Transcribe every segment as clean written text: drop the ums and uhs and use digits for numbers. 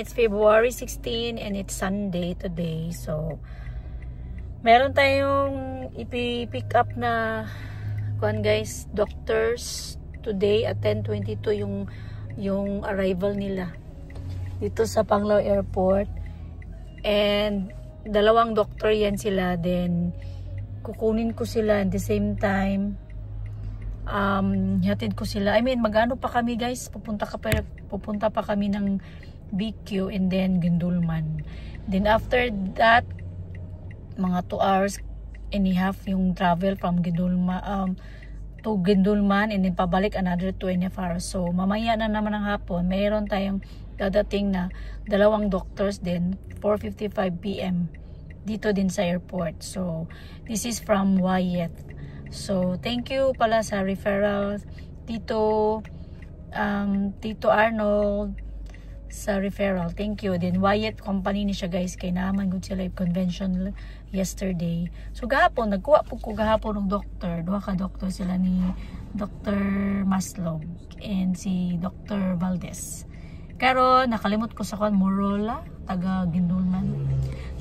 It's February 16 and it's Sunday today. So, meron tayong ipi-pick up na kuan guys, doctors today at 10:22 yung arrival nila dito sa Panglao Airport. And dalawang doctor yan sila. Then kukunin ko sila at the same time hatid ko sila. I mean, magano pa kami guys, pupunta pa kami ng BQ and then Gindulman. Then after that, mga 2 hours and a half yung travel from Gindulman to Gindulman, and then pabalik another 2.5 hours. So mamaya na naman ng hapon, mayroon tayong dadating na dalawang doctors din, 4:55 PM dito din sa airport. So this is from Wyatt. So thank you pala sa referral Tito Arnold sa referral. Thank you. Then Wyatt company ni siya guys, kay naman gud sila convention yesterday. So gahapon nagkuha po ko gahapon ng doctor, duha ka doctor sila ni Dr. Maslog and si Dr. Valdez. Pero nakalimot ko sa kon Morola, taga Gindulman.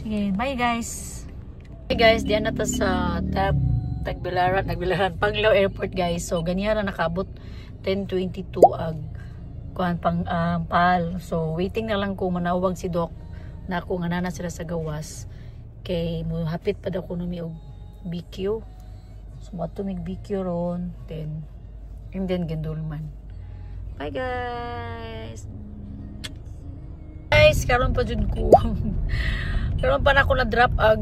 Sige, bye guys. Hey guys, diyan na ta sa Tagbilaran Panglao Airport guys. So ganyan na nakabot 10:22 ag kuan pang PAL. So waiting na lang ko manawag si Doc na ako nga nana sila sa gawas. Kay mo hapit pa daw ko numi og BQ. So mato mig BQ ron and then Gindulman. Bye guys. Guys, karon pa jud ko. Karon pa na ako na drop ag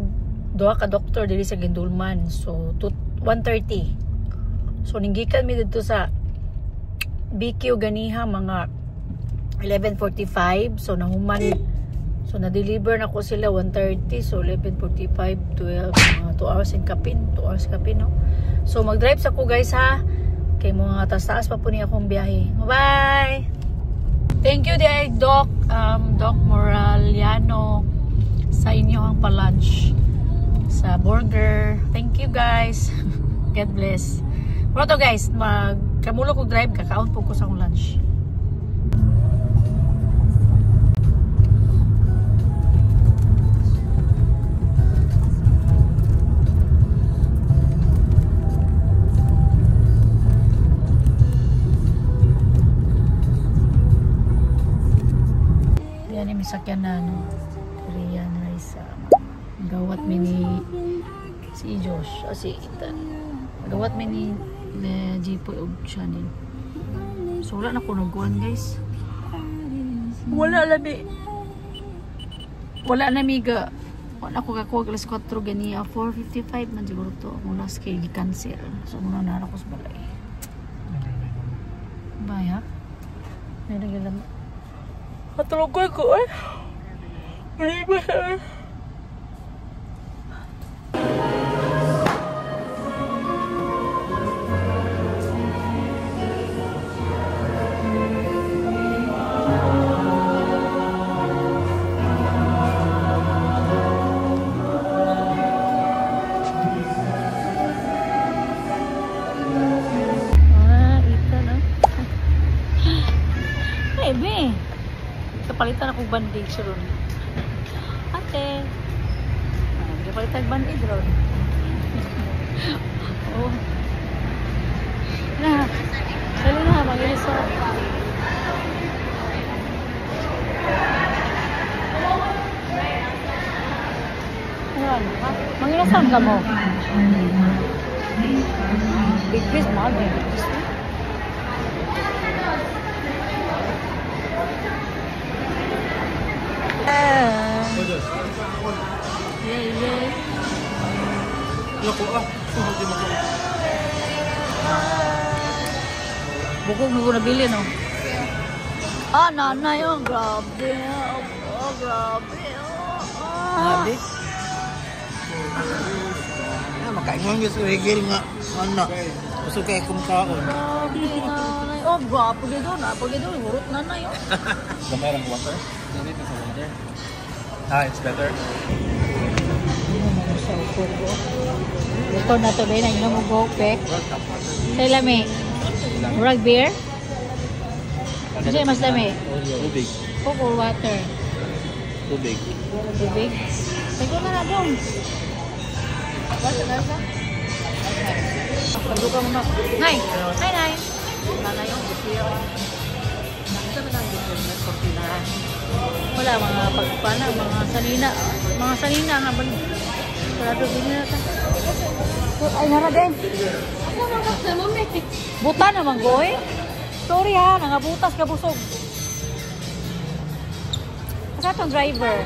duha ka doktor diri sa Gindulman. So 1:30. So ninggikan mi dito sa BQ ganiha mga 11:45. So nahuman, so na-deliver na ko sila 1:30. So 11:45, 12, 2 hours and kapin. 2 hours kapin, no? So mag-drive sa ko guys ha. Kay mga taas-taas pa po niya akong biyahe. Bye! Thank you day Doc Moraliano sa inyo ang pa-lunch sa burger. Thank you guys. God bless. Pero to guys, kamulo ko drive, kakaon po ko sa akong lunch. Yan yung misakyan na Korean rice. Gawat mini si Josh o si Ethan. Gawat mini Jipoy og channel. So wala na ko nagkuhan guys. Wala na miga. Wala ko kakuha alas 4 ganiya. 4:55 man siguro to. Muna kay gi-cancel. So muna na ako sa balay. Bye ha. May nagalam. Matulog ko eh. Mali ba siya? Palitan akong bandage ron. Ate. Palitan bandage ron. Oh. Na. Sali na, mag-iso. Ayan. Mag-inasan ka mo? Big fish, mahal. Big fish. Yay. Loko Bukog mo nabili no? Nanay, oh grabe. Oh grabe. Grabe. Makaingon gusto higil nga anak. Gusto kay kumkaon. Grabe nanay. Oh grabe dito na. Pag dito hurot nanay oh. Gamay lang water. Ganito sa water. It's better. Ito na to din, ang mo go pek. Say lami. Murag beer? Kasi mas lami. Tubig. Coke or water? Tubig. Tubig. Tago na na dong. Pagduka mo na. Nay! Nay, nay! Nanay yung busiyo. Nakita mo na ang busiyo na kortinahan. Wala, mga pagpana, mga sanina. Mga sanina nga ba? Sarado din na natin. Ay, nara din. Buta naman, goy. Sorry ha, nangabutas ka busog. Asa itong driver?